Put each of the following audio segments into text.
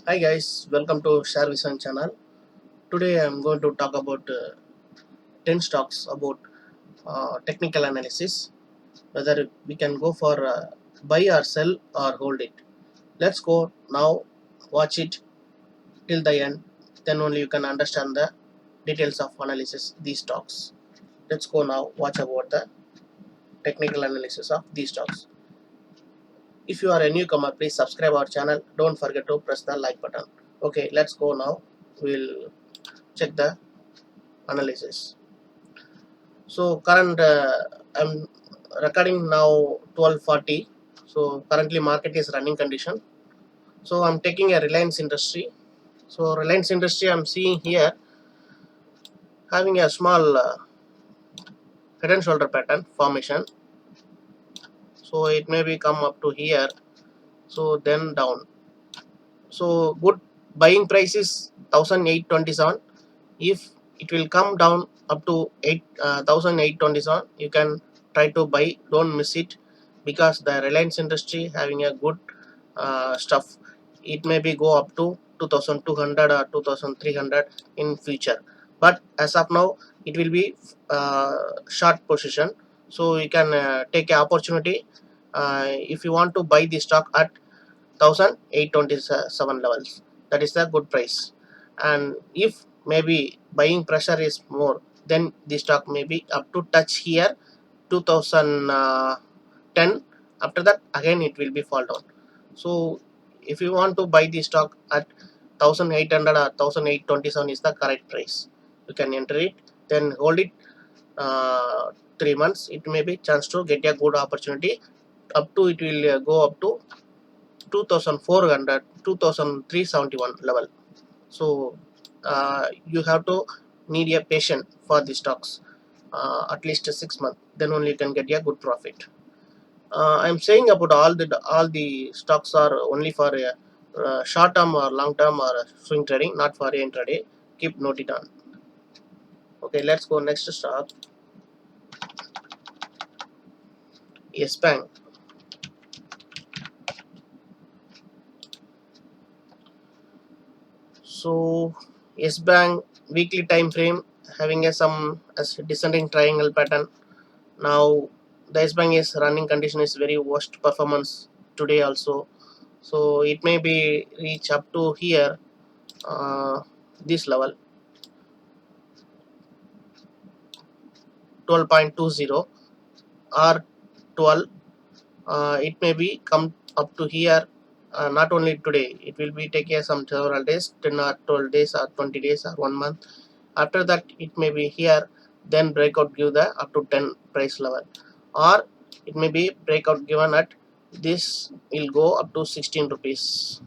Hi guys, welcome to Share Vision channel. Today I am going to talk about 10 stocks about technical analysis, whether we can go for buy or sell or hold it. Let's go now, watch it till the end, then only you can understand the details of analysis these stocks. Let's go now, watch about the technical analysis of these stocks. If you are a newcomer, please subscribe our channel. Don't forget to press the like button. Okay, let's go now. We'll check the analysis. So current I'm recording now 12:40. So currently market is running condition. So I'm taking a Reliance Industry. So Reliance Industry I'm seeing here having a small head and shoulder pattern formation. So it may be come up to here. So then down. So good buying price is 1827. If it will come down up to 8,827, you can try to buy. Don't miss it because the Reliance Industry having a good stuff. It may be go up to 2200 or 2300 in future, but as of now it will be short position. So you can take a opportunity if you want to buy the stock at 1827 levels. That is the good price. And if maybe buying pressure is more, then the stock may be up to touch here 2010. After that again it will be fall down. So if you want to buy the stock at 1800 or 1827 is the correct price, you can enter it, then hold it 3 months. It may be chance to get a good opportunity. Up to it will go up to 2400 2371 level. So you have to need a patient for the stocks at least 6 months, then only you can get a good profit. I'm saying about all the stocks are only for short term or long term or swing trading, not for intraday. Keep note it on. Okay, let's go next stock. Yes Bank. So Yes Bank weekly time frame having a some as descending triangle pattern. Now the S Bank is running condition is very worst performance today also. So it may be reach up to here this level 12.20 or 12. It may be come up to here. Not only today, it will be take some several days, 10 or 12 days or 20 days or 1 month. After that it may be here, then breakout give the up to 10 price level, or it may be breakout given at this will go up to 16 rupees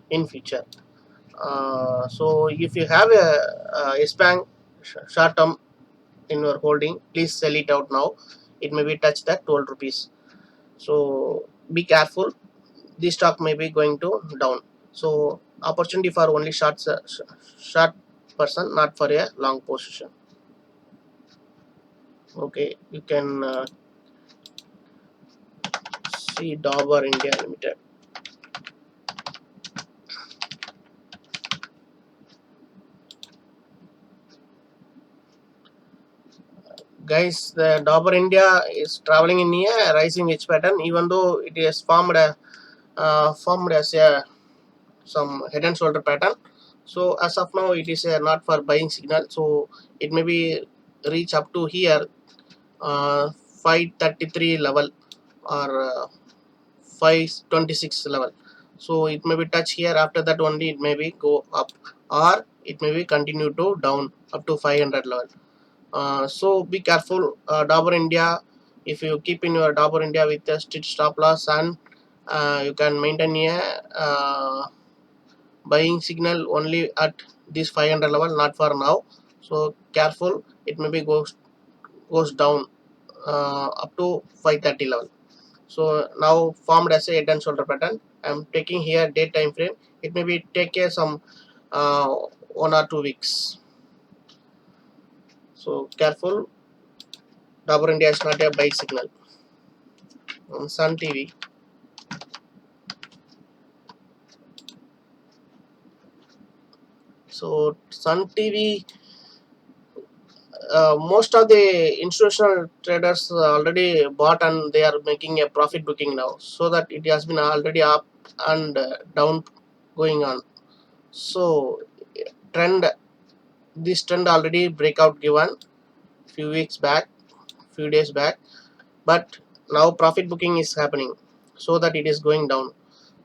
in future. So if you have a S Bank short term in your holding, please sell it out now. It may be touch that 12 rupees. So be careful, this stock may be going to down. So opportunity for only short person, not for a long position. Okay, you can see Dabur India Limited. Guys, the Dabur India is traveling in a rising edge pattern, even though it is formed as a some head and shoulder pattern. So as of now it is not for buying signal. So it may be reach up to here 533 level or 526 level. So it may be touch here, after that only it may be go up, or it may be continue to down up to 500 level. So be careful, Dabur India. If you keep in your Dabur India with a strict stop loss, and you can maintain a buying signal only at this 500 level, not for now. So careful, it may be goes down up to 530 level. So now formed as a head and shoulder pattern. I'm taking here day time frame. It may be take some 1 or 2 weeks. So careful, Dabur India is not a buy signal. Sun TV. So Sun TV, most of the institutional traders already bought and they are making a profit booking now, so that it has been already up and down going on. So trend, this trend already breakout given few weeks back, few days back, but now profit booking is happening, so that it is going down.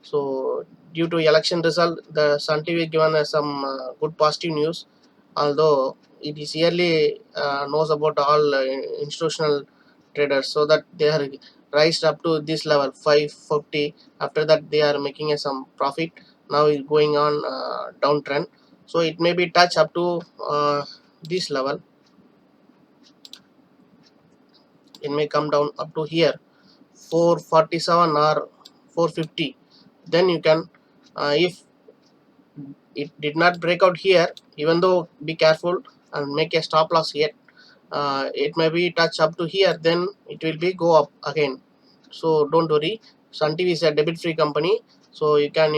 So due to election result, the Sun TV given us some good positive news, although it is yearly knows about all institutional traders, so that they are raised up to this level 550. After that they are making some profit. Now is going on downtrend, so it may be touch up to this level. It may come down up to here 447 or 450. Then you can, if it did not break out here, even though be careful and make a stop loss yet, it may be touch up to here, then it will be go up again. So don't worry, Sun TV is a debit free company, so you can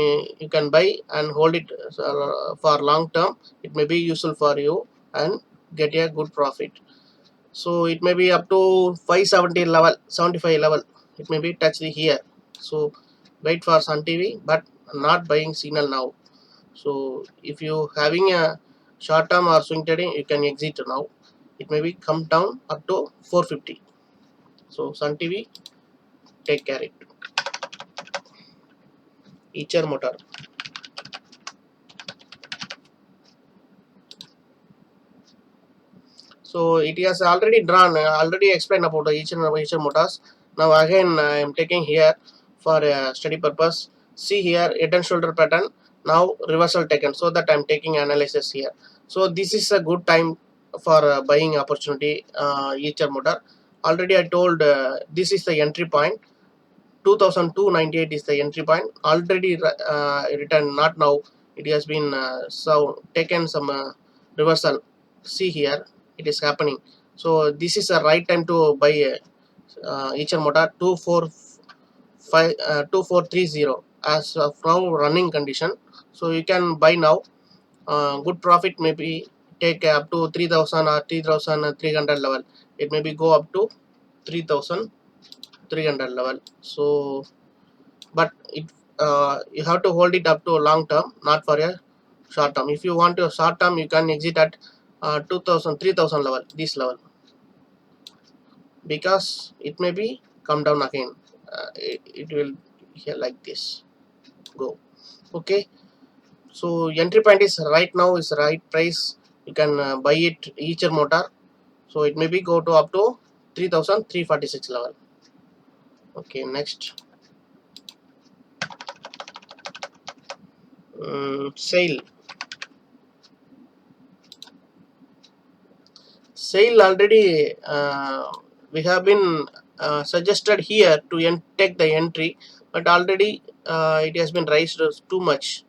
buy and hold it for long term. It may be useful for you and get a good profit. So it may be up to 570 level, 75 level, it may be touched here. So wait for Sun TV, but not buying signal now. So if you having a short term or swing trading, you can exit now. It may be come down up to 450. So Sun TV, take care it. Eicher Motor. So it has already drawn, already explained about the Eicher Motors. Now again I am taking here for a study purpose. See here, head and shoulder pattern. Now reversal taken, so that I am taking analysis here. So this is a good time for buying opportunity. Eicher Motor. Already I told this is the entry point. 2298 is the entry point. Already written, not now. It has been so taken some reversal. See here, it is happening. So this is the right time to buy Eicher Motor 2430 as of now running condition. So you can buy now. Good profit maybe take up to 3000 or 3300 level. It maybe go up to 3300 level. So but it you have to hold it up to a long term, not for a short term. If you want a short term, you can exit at 2000 3000 level, this level, because it may be come down again. It will here like this go. Okay, so entry point is right now is right price. You can buy it Eicher Motor. So it may be go to up to 3346 level. Okay, next, sale. Sale already we have been suggested here to take the entry, but already it has been raised too much,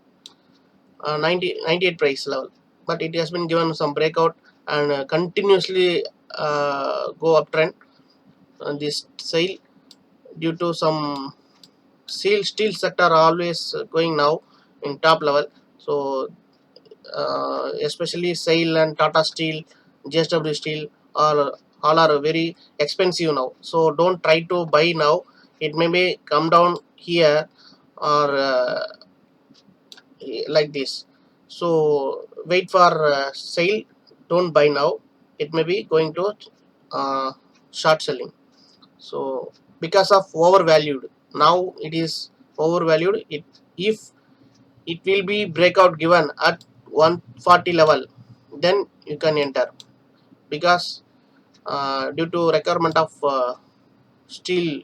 98 price level, but it has been given some breakout and continuously go uptrend on this sale due to some steel sector always going now in top level. So especially SAIL and Tata Steel, JSW Steel, all are very expensive now. So don't try to buy now. It may be come down here or like this. So wait for sale. Don't buy now. It may be going to short selling. So because of overvalued, now it is overvalued. If it will be breakout given at 140 level, then you can enter, because due to requirement of steel,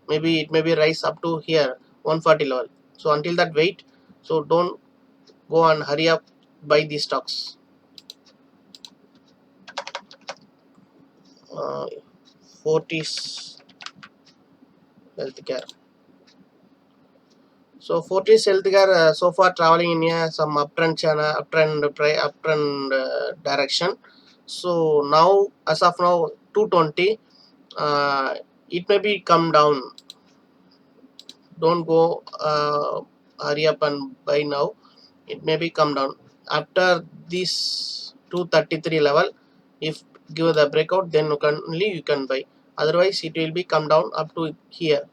maybe it may be rise up to here 140 level. So until that wait. So don't go and hurry up buy these stocks. uh, Fortis Healthcare. So Fortis Healthcare so far traveling in some uptrend channel, uptrend direction. So now as of now 220, it may be come down. Don't go hurry up and buy now. It may be come down. after this 233 level, if give the breakout, then you can buy. Otherwise it will be come down up to here,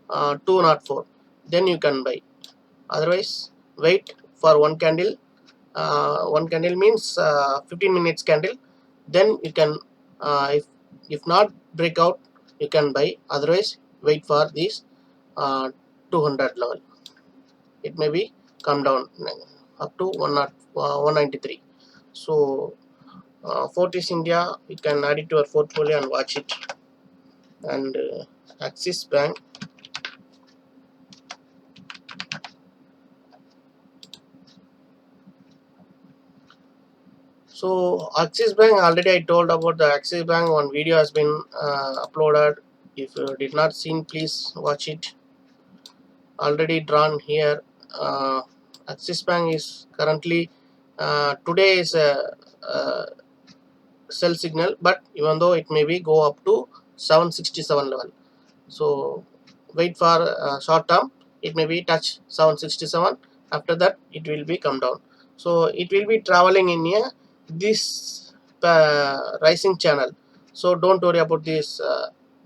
204, then you can buy. Otherwise wait for one candle. One candle means 15 minutes candle, then you can, if not breakout, you can buy. Otherwise wait for this 200 level, it may be come down up to 193. So Fortis India, you can add it to your portfolio and watch it. And Axis Bank, so Axis Bank, already I told about the Axis Bank. One video has been uploaded. If you did not seen, please watch it. Already drawn here. Axis Bank is currently, today is a sell signal, but even though it may be go up to 767 level, so wait for short term, it may be touch 767. After that it will be come down, so it will be traveling in a this rising channel. So don't worry about this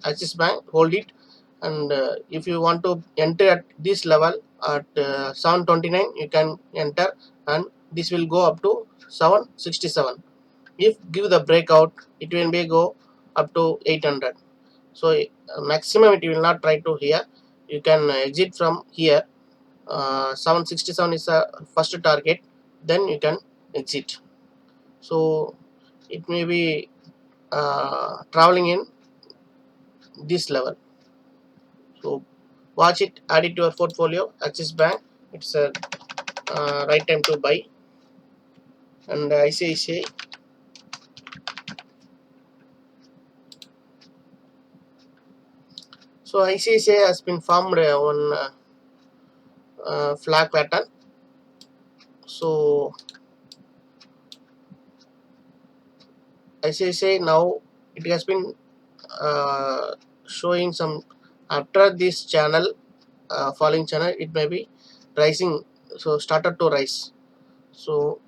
Axis Bank, hold it. And if you want to enter at this level at 729, you can enter, and this will go up to 767. If give the breakout, it will be go up to 800. So maximum it will not try to here. You can exit from here. 767 is a first target, then you can exit. So it may be traveling in this level. So watch it, add it to your portfolio. Axis Bank, it's a right time to buy. And ICICI, so ICICI has been formed on flag pattern. So ICICI now it has been showing some, after this channel, falling channel, it may be rising, so started to rise. So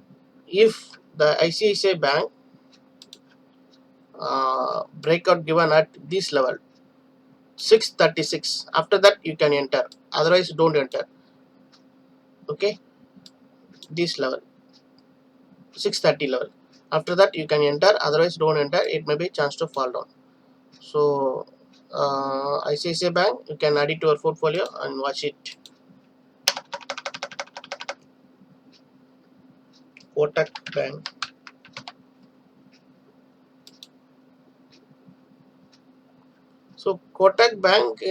if the ICICI Bank breakout given at this level 636, after that you can enter, otherwise don't enter. Okay, this level 630 level, after that you can enter, otherwise don't enter, it may be chance to fall down. So ICICI Bank, you can add it to your portfolio and watch it. Kotak Bank, so Kotak Bank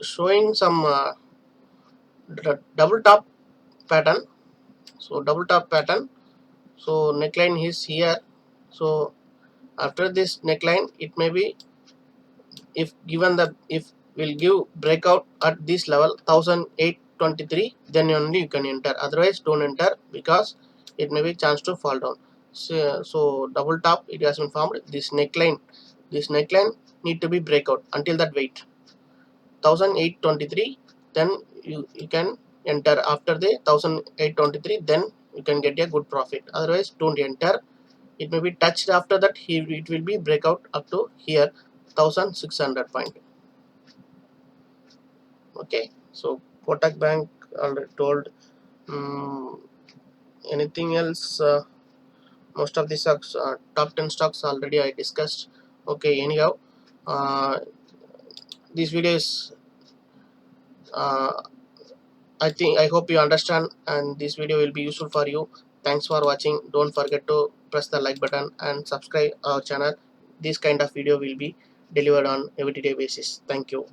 showing some double top pattern. So double top pattern, so neckline is here. So after this neckline, it may be, if given the, if will give breakout at this level 1823, then only you can enter, otherwise don't enter, because it may be chance to fall down. So double top it has been formed. This neckline need to be breakout, until that wait 1823, then you can enter. After the 1823, then you can get a good profit, otherwise don't enter. It may be touched, after that it will be breakout up to here 1600 point. Okay, so Kotak Bank already told. Anything else? Most of the stocks, top 10 stocks already I discussed. Okay, anyhow, uh, this video is, uh, I hope you understand, and this video will be useful for you. Thanks for watching. Don't forget to press the like button and subscribe our channel. This kind of video will be delivered on everyday basis. Thank you.